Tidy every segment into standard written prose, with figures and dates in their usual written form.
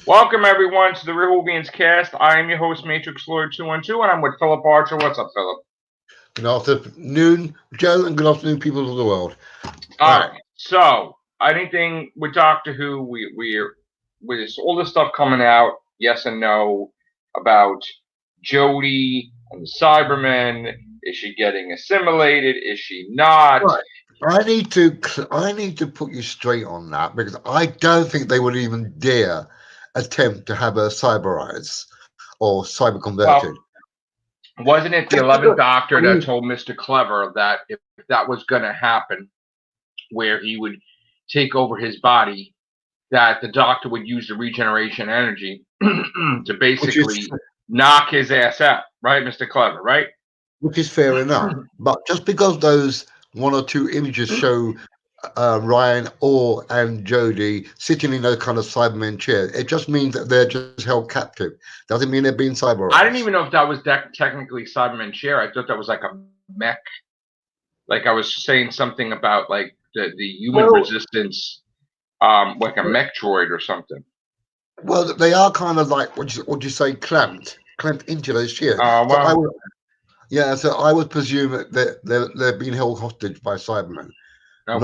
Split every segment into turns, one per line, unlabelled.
Welcome everyone to the Whovians cast. I am your host, Matrix Lord 212, and I'm with Philip Archer. What's up, Philip?
Good afternoon, Joe, and good afternoon, people of the world.
All right. So anything with Doctor Who, we're with all this stuff coming out, yes and no, about Jodie and the Cybermen. Is she getting assimilated? Is she not?
Right. I need to put you straight on that because I don't think they would even dare attempt to have her cyberized or cyber converted.
Well, wasn't it the
Just
11th
because,
Doctor
I
that
mean,
told Mr. Clever that if that was going to happen, where he would take over his body, that the Doctor would use the regeneration energy to
which is
basically knock his ass out, right, Mr. Clever, right?
which is fair enough. But just because those one or two images show Ryan or and Jodie sitting in those kind of Cybermen chairs, it just means that they're just held captive. Doesn't mean they're being
I
cyberized.
didn't even know if that was technically Cyberman chair. I thought that was like a mech. Like I was saying something about like the human
Well,
resistance, like a mech droid or something.
Well, they are kind of like what you say, clamped into those chairs. So I
Well,
would, yeah. So I would presume that they're being held hostage by Cybermen,
okay.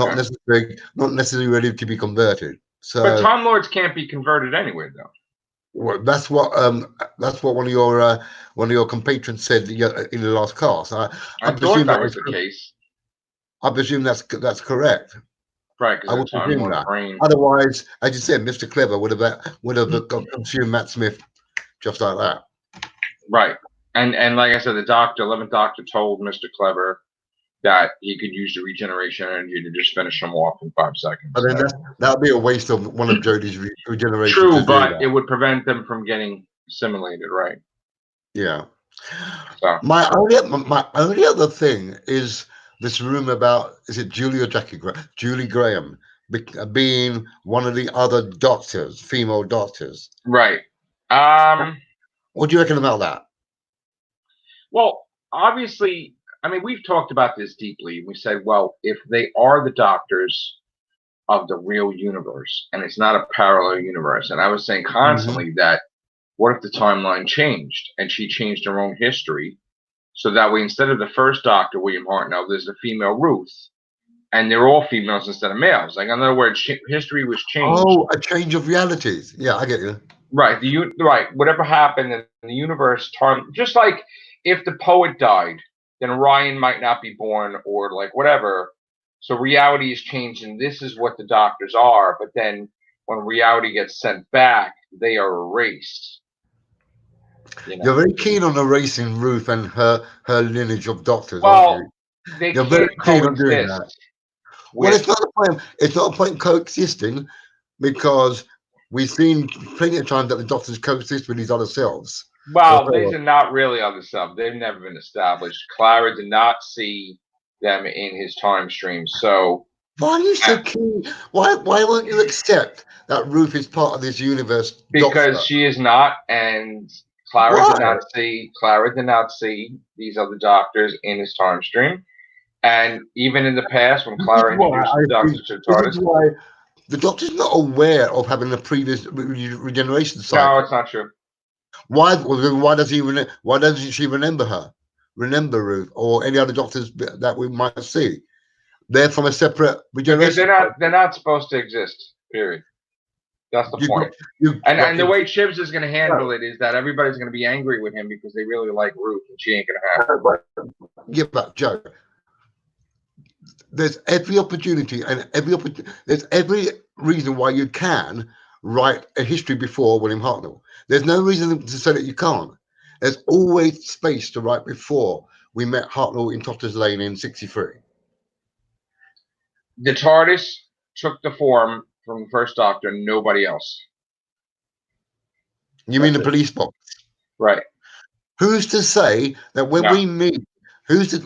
not necessarily ready to be converted.
But
So
Time Lords can't be converted anyway, though.
well, that's what one of your compatriots said in the last cast. I
I thought
presume
that
that
was
is
the case,
I presume that's correct.
right? Because
I
of
would
the Time
presume
Lord
that.
brain.
Otherwise, as you said, Mr. Clever would have consumed Matt Smith just like that.
Right. And like I said, the Doctor, 11th Doctor, told Mr. Clever that he could use the regeneration energy to just finish him off in 5 seconds.
And then that would be a waste of one of Jodie's regeneration
True,
to do
but it
that.
would prevent them from getting assimilated, right?
Yeah.
So
My only other thing is this rumor about is it Julie Graham being one of the other doctors, female doctors.
right. Um.
What do you reckon about that?
Well, obviously, I mean, we've talked about this deeply. We said, well, if they are the doctors of the real universe, and it's not a parallel universe, and I was saying
Hmm.
constantly that what if the timeline changed and she changed her own history, so that way instead of the first Doctor William Hartnell, there's the female Ruth, and they're all females instead of males. Like in other words, history was changed.
Oh, a change of realities. Yeah, I get you.
Right. Right. Whatever happened in the universe, time just like if the poet died, then Ryan might not be born, or like whatever. So reality is changed, and this is what the doctors are. But then when reality gets sent back, they are erased. You
You're
know.
very keen on erasing Ruth and her lineage of doctors, aren't you?
Well, they
You're very
can't
keen on doing that.
coexist
Well,
with.
it's not a point. It's not a point coexisting because we've seen plenty of times that the doctors coexist with these other selves. Or
Well, these
so
are not really other stuff. They've never been established. Clara did not see them in his time stream, so.
why are you so keen? Why won't you accept that Ruth is part of this universe
Because
doctor?
she is not, and
Why?
Clara did not see these other doctors in his time stream. And even in the past, when
This is
Clara
why
introduced
I
the doctor
think
to the
this is
TARDIS,
why the doctor's not aware of having a previous regeneration
no,
cycle.
it's not true.
Why doesn't she remember her? Remember Ruth or any other doctors that we might see? They're from a separate
Because
regeneration
they're
cycle.
not supposed to exist. Period. That's the
You've got
point.
you
And
but
the
it's
way Chibs is going to handle
no,
it is that everybody's going to be angry with him because they really like Ruth, and she ain't going to have it.
no, yeah, but Joe, there's every opportunity and there's every reason why you can write a history before William Hartnell. There's no reason to say that you can't. There's always space to write before we met Hartnell in Totter's Lane in '63.
The TARDIS took the form from the first Doctor, nobody else.
You mean
That's
the
it.
police box?
Right.
Who's to say that when
No.
we meet? Who's to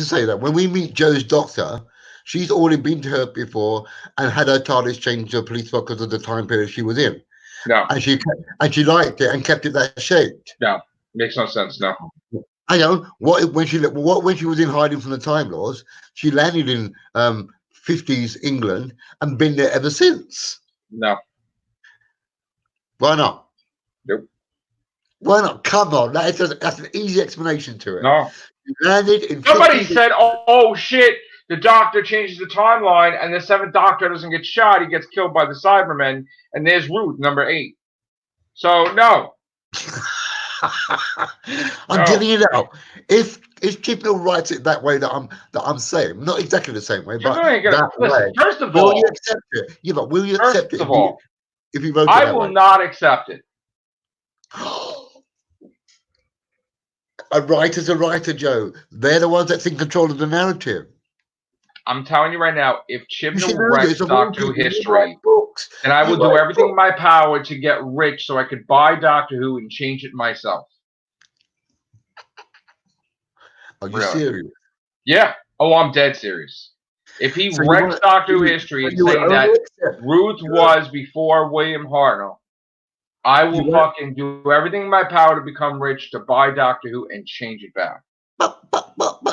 say that when we meet Joe's doctor, she's already been to her before and had her TARDIS changed to a police box because of the time period she was in,
No.
and she liked it and kept it that shaped.
No. Makes no sense. No.
I know when she was in hiding from the Time Lords, she landed in 50s England and been there ever since.
No.
Why not?
Nope.
Why not? Come on, that's an easy explanation to it.
No.
You landed in
Somebody
50.
said, oh shit, the Doctor changes the timeline, and the 7th Doctor doesn't get shot. He gets killed by the Cybermen, and there's Ruth, number 8. So, no.
I'm giving it out. If Chibnall writes it that way that I'm saying, not exactly the same way, but that
listen,
way,
first of
will
all,
you accept it? Yeah, but will you accept it if he wrote it
I
that
will
way?
not accept it.
A writer's a writer, Joe. They're the ones that's in control of the narrative.
I'm telling you right now, if
You should
Chibnall
know
wrecks
this of all
Doctor Who
people. You write
history,
books.
then I
You
will do
write
everything in
books.
my power to get rich so I could buy Doctor Who and change it myself.
Are you serious?
Yeah. Oh, I'm dead serious. If he
So
wrecks Doctor Who history and saying that Ruth was before William Hartnell, I will fucking do everything in my power to become rich to buy Doctor Who and change it back.
But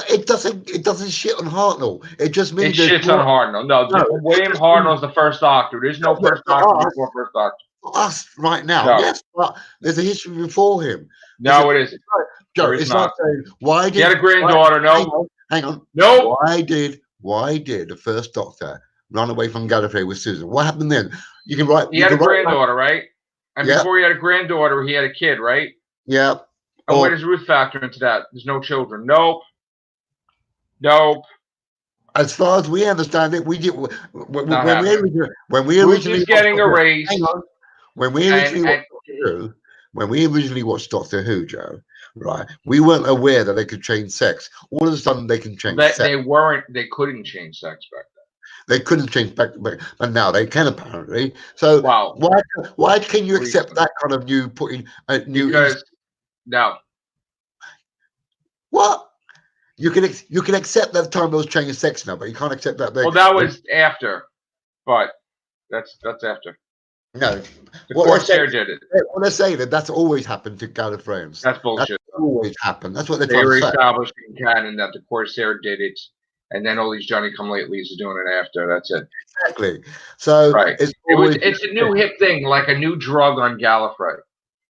it doesn't shit on Hartnell. It just means
it shits on Hartnell. No, William Hartnell's the first Doctor. There's no first Doctor before first Doctor.
For us right now, yes, but there's a history before him.
No, it isn't.
Joe, it's not saying why did
he had a granddaughter? No,
hang on.
No.
Why did the first Doctor run away from Gallifrey with Susan? What happened then? You can write.
He had a granddaughter, right? And before he had a granddaughter, he had a kid, right?
Yeah.
And where does Ruth factor into that? There's no children. Nope.
As far as we understand it, we did when we
Ruth
originally
is getting erased.
Hang on. When we originally watched Doctor Who, Joe, right? We weren't aware that they could change sex. All of a sudden, they can change sex.
They couldn't change sex back then.
They couldn't change back, but now they can apparently. So why can you accept that kind of new putting a new?
Because no.
What? You can accept that time those changing sex now, but you can't accept that.
Well, that was after, but that's after.
No,
the Corsair did it.
Well, they say that's always happened to Gallifreyans.
That's bullshit.
That's always happened. That's what they're
they
trying to say.
established in canon that the Corsair did it, and then all these Johnny-come-latelys are doing it after. That's it.
Exactly. So
it's a new hip thing, like a new drug on Gallifrey,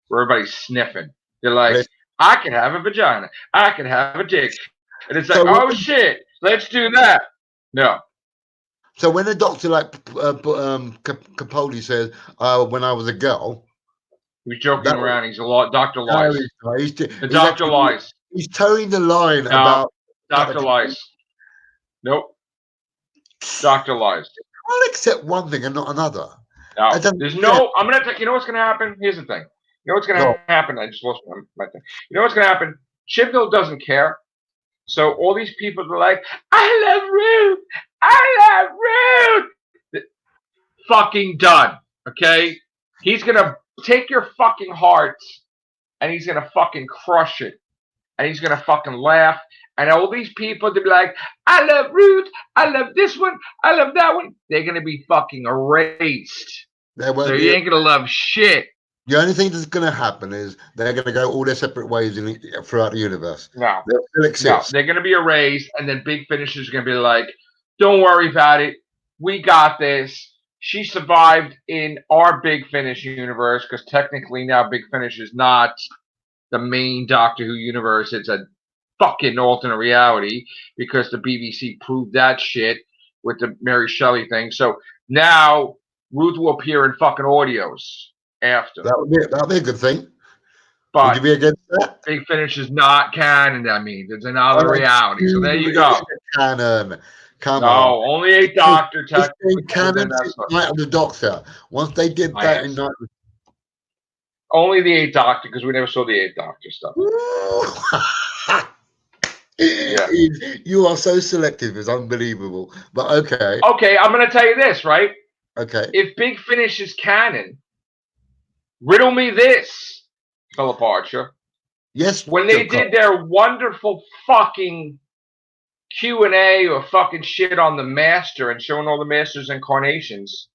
where everybody's sniffing. They're like, I can have a vagina, I can have a dick, and it's like, oh shit, let's do that. No.
So when a doctor like Capaldi says, when I was a girl,
he's joking around. He's a Doctor lies. The Doctor lies.
He's towing the line about
Doctor lies. Nope. Doctor lies.
I'll accept one thing and not another.
No, there's no. I'm gonna. You know what's gonna happen? Here's the thing. You know what's gonna happen? I just lost my thing. You know what's gonna happen? Chibnall doesn't care. So all these people are like, I love Ruth. I love Ruth. Fucking done. Okay? He's gonna take your fucking hearts and he's gonna fucking crush it. And he's gonna fucking laugh. And all these people, they'll be like, I love Ruth. I love this one. I love that one. They're gonna be fucking erased. So you ain't gonna love shit.
The only thing that's going to happen is they're going to go all their separate ways throughout the universe.
No.
They'll still exist.
No, they're going to be erased, and then Big Finish is going to be like, don't worry about it. We got this. She survived in our Big Finish universe, because technically now Big Finish is not the main Doctor Who universe. It's a fucking alternate reality, because the BBC proved that shit with the Mary Shelley thing. So now Ruth will appear in fucking audios. After
that'll be a good thing.
But
would you be against that?
Big Finish is not canon. I mean, it's another reality. So there you go.
Canon. Come on.
No, only 8 Doctor.
Canon Night of the Doctor. Once they did that in
only the 8 Doctor, because we never saw the 8 Doctor stuff.
Yeah. You are so selective. It's unbelievable. But okay.
Okay, I'm going to tell you this, right?
Okay.
If Big Finish is canon, riddle me this, Philip Archer.
Yes.
When they did their wonderful fucking Q&A or fucking shit on the Master and showing all the Master's incarnations,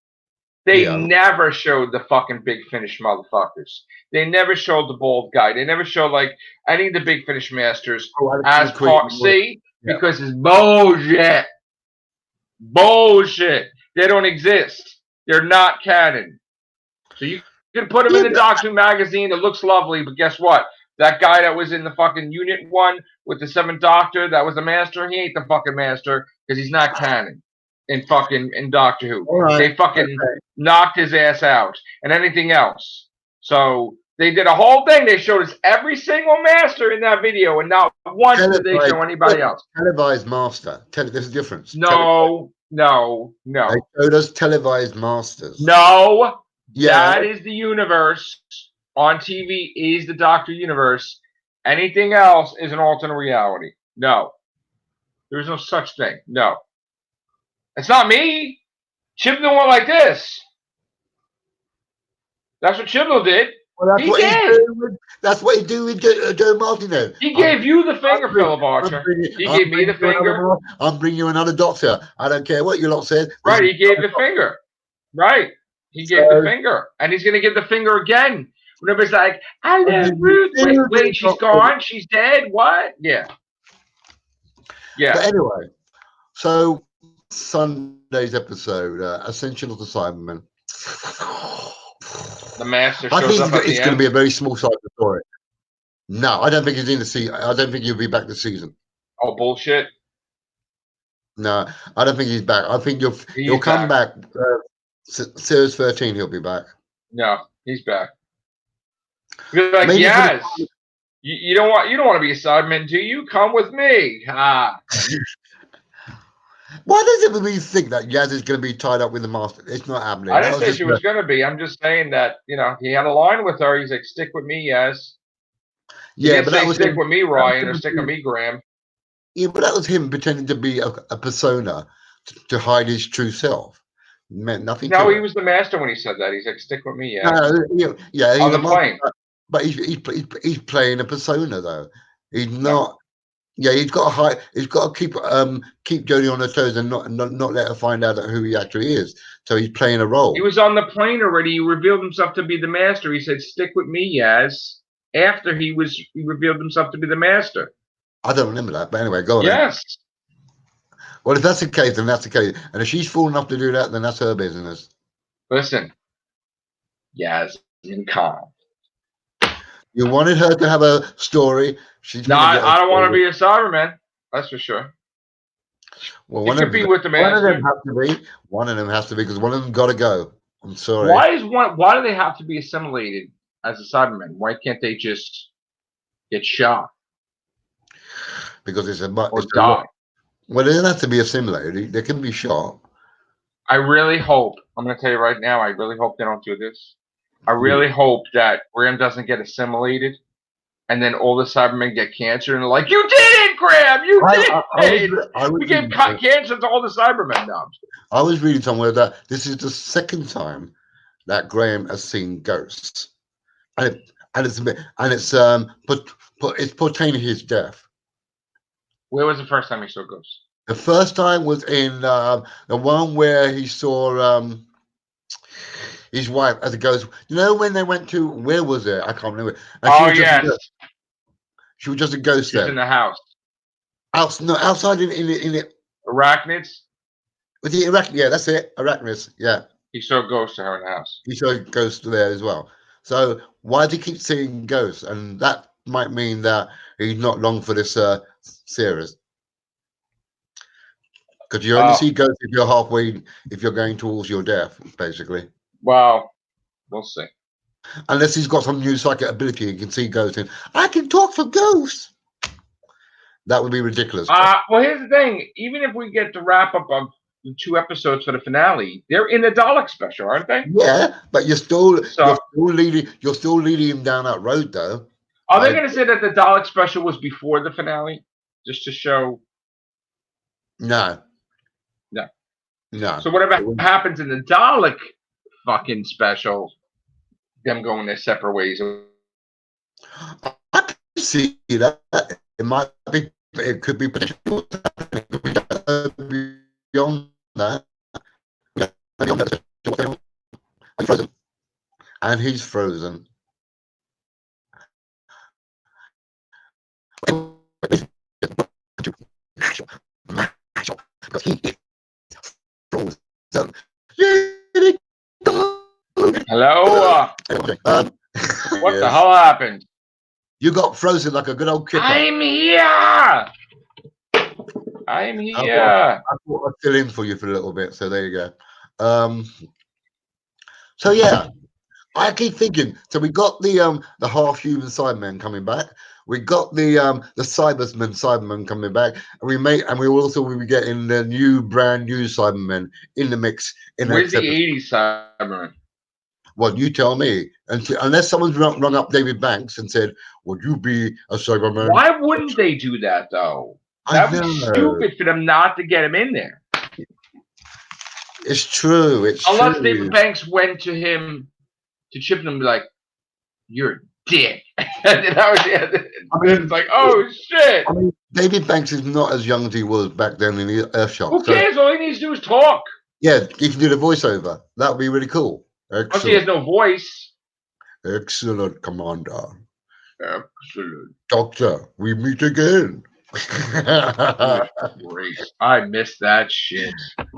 they never showed the fucking Big Finish motherfuckers. They never showed the bald guy. They never showed like any of the Big Finish Masters as part C, because it's bullshit. Bullshit. They don't exist. They're not canon. So you You can put him
Yeah,
in the Doctor Who magazine. It looks lovely, but guess what? That guy that was in the fucking Unit 1 with the 7th Doctor, that was the Master, he ain't the fucking Master because he's not canon in Doctor Who.
all right.
They fucking knocked his ass out and anything else. So they did a whole thing. They showed us every single Master in that video, and not once did they show anybody else.
Televised Master. There's a difference.
No.
They showed us televised Masters.
No.
Yeah.
That is the universe. On TV is the Doctor universe. Anything else is an alternate reality. No. There's no such thing. No. It's not me. Chibnall went like this. That's what Chibnall did.
Well,
He did.
That's what he do with Joe Martin.
He gave you the finger, Philip Archer. He gave me the finger.
I'm bringing you another doctor. I don't care what you lot said.
Right, he gave the finger. Right. He gave the finger. And he's going to give the finger again. Whenever it's like, I love Ruth. Wait, she's gone? She's dead? What? Yeah. Yeah.
But anyway, so Sunday's episode, Ascension of the Cybermen.
The Master
I
shows
think
up at the
it's
end.
going to be a very small side of the story. No, I don't think he's in the season. I don't think he'll be back this season.
Oh, bullshit.
No, I don't think he's back. I think he'll come back. Series 13, he'll be back.
No, he's back. You're like,
Maybe
yes. You don't want to be a Cyberman, do you? Come with me. Ah.
Why does everybody think that Yaz is going to be tied up with the Master? It's not happening.
I didn't say she was going to be. I'm just saying that, he had a line with her. He's like, stick with me, Yaz.
Yeah, but that was
stick with me, Ryan, or stick with me, Graham.
Yeah, but that was him pretending to be a persona to hide his true self. It meant nothing.
No, he was the Master when he said that. He's like, stick with me, Yaz.
Yeah,
on the plane.
But he's playing a persona though. He's not. Yeah, he's got to hide. He's got to keep Jodie on her toes and not let her find out who he actually is. So he's playing a role.
He was on the plane already. He revealed himself to be the Master. He said, "Stick with me, Yaz." After he revealed himself to be the Master.
I don't remember that, but anyway, go on.
Yes.
Then. Well, if that's the case, then that's the case. And if she's fool enough to do that, then that's her business.
Listen, Yaz in calm.
You wanted her to have a story.
I don't want to be a Cyberman. That's for sure.
Well,
one could be with the Master.
One of them has to be. One of them has to be because one of them got to go. I'm sorry.
Why do they have to be assimilated as a Cyberman? Why can't they just get shot?
Because it's
die.
Well, they don't have to be assimilated. They can be shot.
I really hope. I'm going to tell you right now. I really hope they don't do this. I really hope that Graham doesn't get assimilated, and then all the Cybermen get cancer, and they're like, "You did it, Graham! You did it! We gave cancer to all the Cybermen." No,
I was reading somewhere that this is the second time that Graham has seen ghosts, and it's pertaining to his death.
Where was the first time he saw ghosts?
The first time was in the one where he saw his wife as it goes. You know when they went to, where was it? I can't remember. And
yes.
She was just a ghost there.
In the house.
Outside in it.
Arachnids?
Was it Arachnids? Yeah, that's it. Arachnids. Yeah.
He saw ghosts to her in the house.
He saw ghosts there as well. So why do he keep seeing ghosts? And that might mean that he's not long for this series. Because you only see ghosts if you're halfway, if you're going towards your death, basically.
Well, we'll see.
Unless he's got some new psychic ability, he can see ghosts and I can talk for ghosts. That would be ridiculous.
Well, here's the thing. Even if we get to wrap up on 2 episodes for the finale, they're in the Dalek special, aren't they?
Yeah, but you're still leading him down that road, though.
Are they going to say that the Dalek special was before the finale, just to show?
No.
So whatever happens in the Dalek fucking special, them going their separate ways.
I can see that. It might be. It could be potential. Beyond that. I'm frozen. And he's frozen. Because he is frozen.
Hello?
Um,
What the
yes.
hell happened?
You got frozen like a good old kipper.
I'm here! I'm
I
here!
thought I'd fill in for you for a little bit, so there you go. So yeah, I keep thinking. So we got the half-human Cybermen coming back. We got the Cybermen coming back, and we also will be getting the brand new Cybermen in the mix in the
Where's
next
the
episode.
80s Cyberman?
Well, you tell me. Unless someone's rung up David Banks and said, "Would you be a Cyberman?"
Why wouldn't they do that, though?
I
That would be
know.
stupid for them not to get him in there.
It's true. It's
Unless
true.
David Banks went to him to chip him and be like, "You're a dick." And then it's like, oh shit.
I mean, David Banks is not as young as he was back then in the Earthshock.
Who cares? All he needs to do is talk.
Yeah, he can do the voiceover. That would be really cool.
Unless he has no voice.
Excellent, Commander.
Excellent.
Doctor, we meet again.
Great. I miss that shit.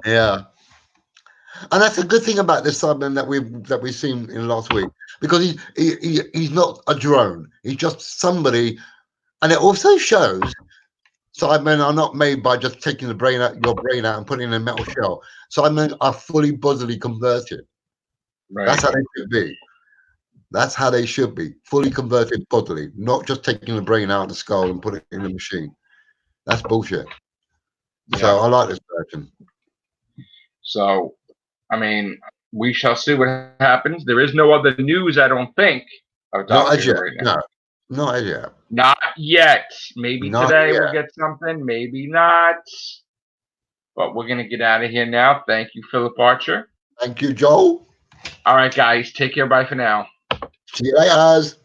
Yeah. And that's a good thing about this Cyberman that we've seen in last week, because he's not a drone. He's just somebody, and it also shows Cybermen are not made by just taking your brain out and putting it in a metal shell. Cybermen are fully bodily converted.
Right.
That's how they should be. That's how they should be, fully converted bodily, not just taking the brain out of the skull and put it in the machine. That's bullshit.
Yeah.
So I like this version.
So, I mean, we shall see what happens. There is no other news, I don't think, of
Not as
Doctor
yet.
Who right now.
No, not as yet.
Not yet. Maybe
Not
today
yet.
we'll get something. Maybe not. But we're going to get out of here now. Thank you, Philip Archer.
Thank you, Joel.
All right, guys. Take care. Bye for now.
See you later.